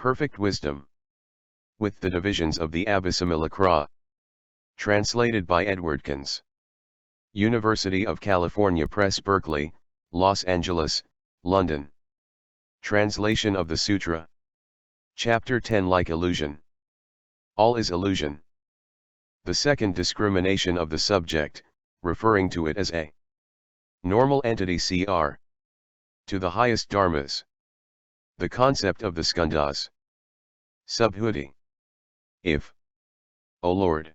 Perfect wisdom. With the divisions of the Abhisimilakra. Translated by Edward Conze. University of California Press, Berkeley, Los Angeles, London. Translation of the Sutra. Chapter 10, Like illusion. All is illusion. The second discrimination of the subject, referring to it as a normal entity cr. To the highest dharmas. The concept of the skandhas. Subhuti. If, O Lord,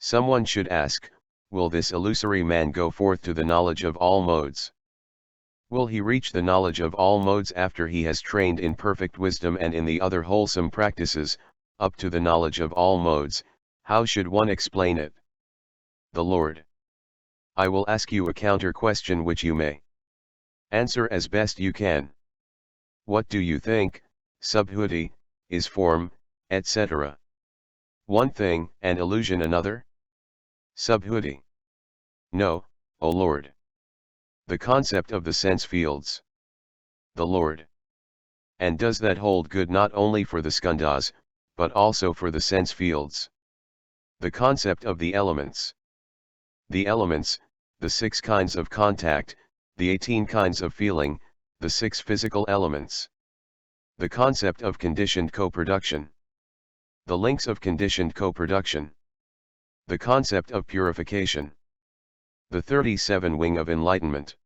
someone should ask, will this illusory man go forth to the knowledge of all modes? Will he reach the knowledge of all modes after he has trained in perfect wisdom and in the other wholesome practices, up to the knowledge of all modes? How should one explain it? The Lord. I will ask you a counter question which you may answer as best you can. What do you think, Subhuti, is form, etc.? One thing, and illusion another? Subhuti. No, O Lord. The concept of the sense fields. The Lord. And does that hold good not only for the skandhas, but also for the sense fields? The concept of the elements. The elements, the 6 kinds of contact, the 18 kinds of feeling, the 6 physical elements. The concept of conditioned co-production. The links of conditioned co-production. The concept of purification. The 37 wing of enlightenment.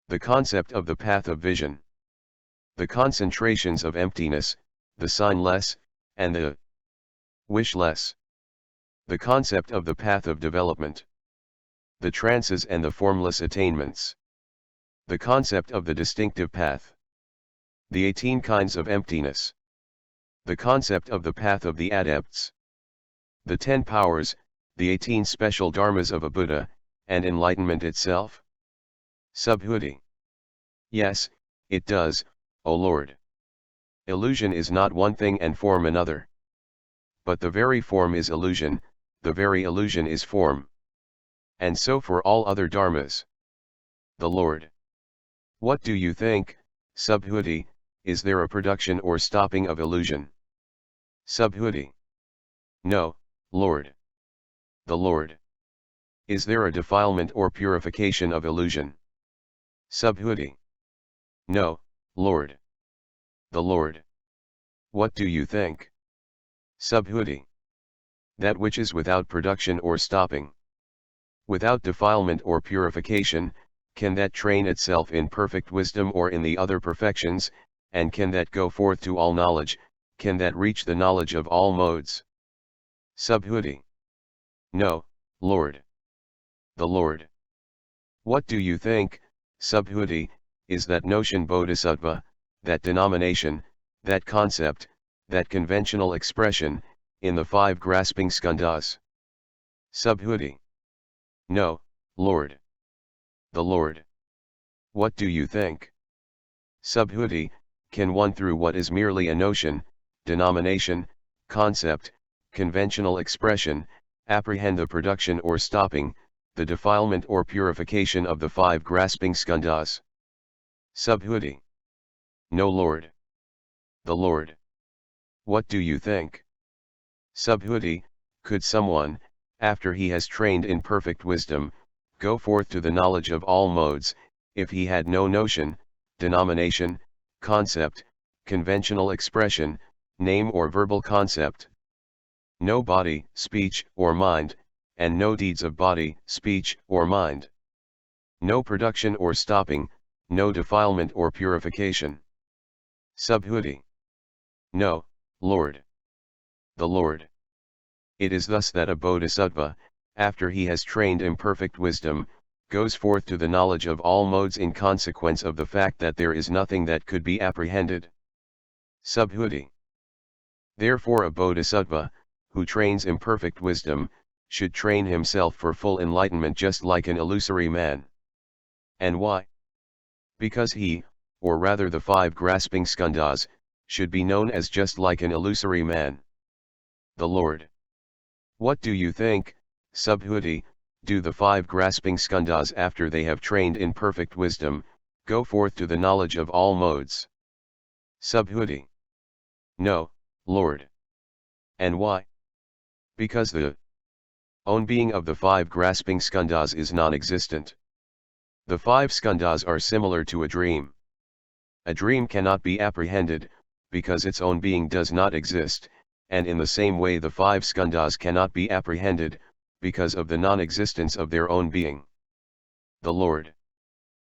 The concept of the path of vision. The concentrations of emptiness, the signless, and the wishless. The concept of the path of development. The trances and the formless attainments. The concept of the distinctive path. The 18 kinds of emptiness. The concept of the path of the adepts. The 10 powers, the 18 special dharmas of a Buddha, and enlightenment itself? Subhuti. Yes, it does, O Lord. Illusion is not one thing and form another. But the very form is illusion, the very illusion is form. And so for all other dharmas. The Lord. What do you think, Subhuti, is there a production or stopping of illusion? Subhuti. No, Lord. The Lord. Is there a defilement or purification of illusion? Subhuti. No, Lord. The Lord. What do you think? Subhuti. That which is without production or stopping. Without defilement or purification, can that train itself in perfect wisdom or in the other perfections, and can that go forth to all knowledge, can that reach the knowledge of all modes? Subhuti. No, Lord. The Lord. What do you think, Subhuti, is that notion bodhisattva, that denomination, that concept, that conventional expression, in the 5 grasping skandhas? Subhuti. No, Lord. The Lord. What do you think? Subhuti, can one through what is merely a notion, denomination, concept, conventional expression, apprehend the production or stopping, the defilement or purification of the 5 grasping skandhas? Subhuti. No, Lord. The Lord. What do you think? Subhuti, could someone, after he has trained in perfect wisdom, go forth to the knowledge of all modes, if he had no notion, denomination, concept, conventional expression, name or verbal concept? No body, speech, or mind, and no deeds of body, speech, or mind. No production or stopping, no defilement or purification. Subhuti. No, Lord. The Lord. It is thus that a bodhisattva, after he has trained in perfect wisdom, goes forth to the knowledge of all modes in consequence of the fact that there is nothing that could be apprehended. Subhuti. Therefore a bodhisattva, who trains in perfect wisdom, should train himself for full enlightenment just like an illusory man. And why? Because he, or rather the 5 grasping skandhas, should be known as just like an illusory man. The Lord. What do you think, Subhuti, do the 5 grasping skandhas after they have trained in perfect wisdom, go forth to the knowledge of all modes? Subhuti. No, Lord. And why? Because the own being of the five grasping skandhas is non-existent. The five skandhas are similar to a dream. A dream cannot be apprehended, because its own being does not exist, and in the same way the five skandhas cannot be apprehended, because of the non-existence of their own being. The Lord.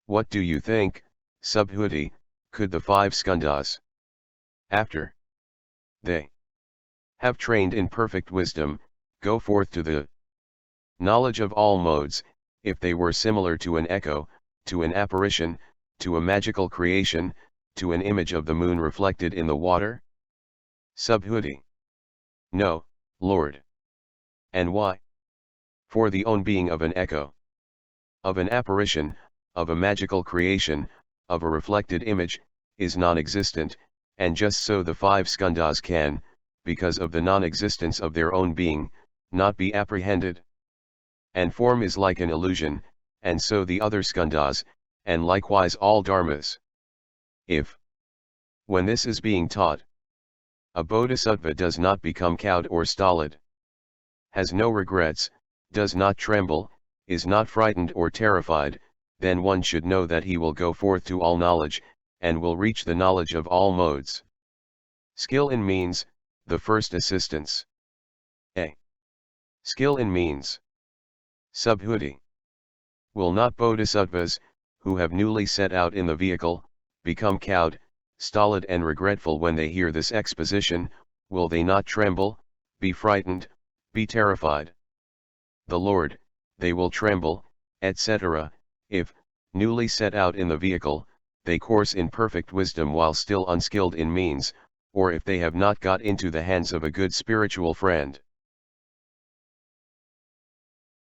What do you think, Subhuti, could the five skandhas, after they have trained in perfect wisdom, go forth to the knowledge of all modes, if they were similar to an echo, to an apparition, to a magical creation, to an image of the moon reflected in the water? Subhuti. No, Lord. And why? For the own being of an echo, of an apparition, of a magical creation, of a reflected image, is non-existent, and just so the five skandhas can, because of the non-existence of their own being, not be apprehended. And form is like an illusion, and so the other skandhas, and likewise all dharmas. If, when this is being taught, a bodhisattva does not become cowed or stolid, has no regrets, does not tremble, is not frightened or terrified, then one should know that he will go forth to all knowledge, and will reach the knowledge of all modes. Skill in means, the first assistance. A. Skill in means. Subhuti. Will not bodhisattvas, who have newly set out in the vehicle, become cowed, stolid and regretful when they hear this exposition? Will they not tremble, be frightened, be terrified? The Lord, they will tremble, etc., if, newly set out in the vehicle, they course in perfect wisdom while still unskilled in means, or if they have not got into the hands of a good spiritual friend.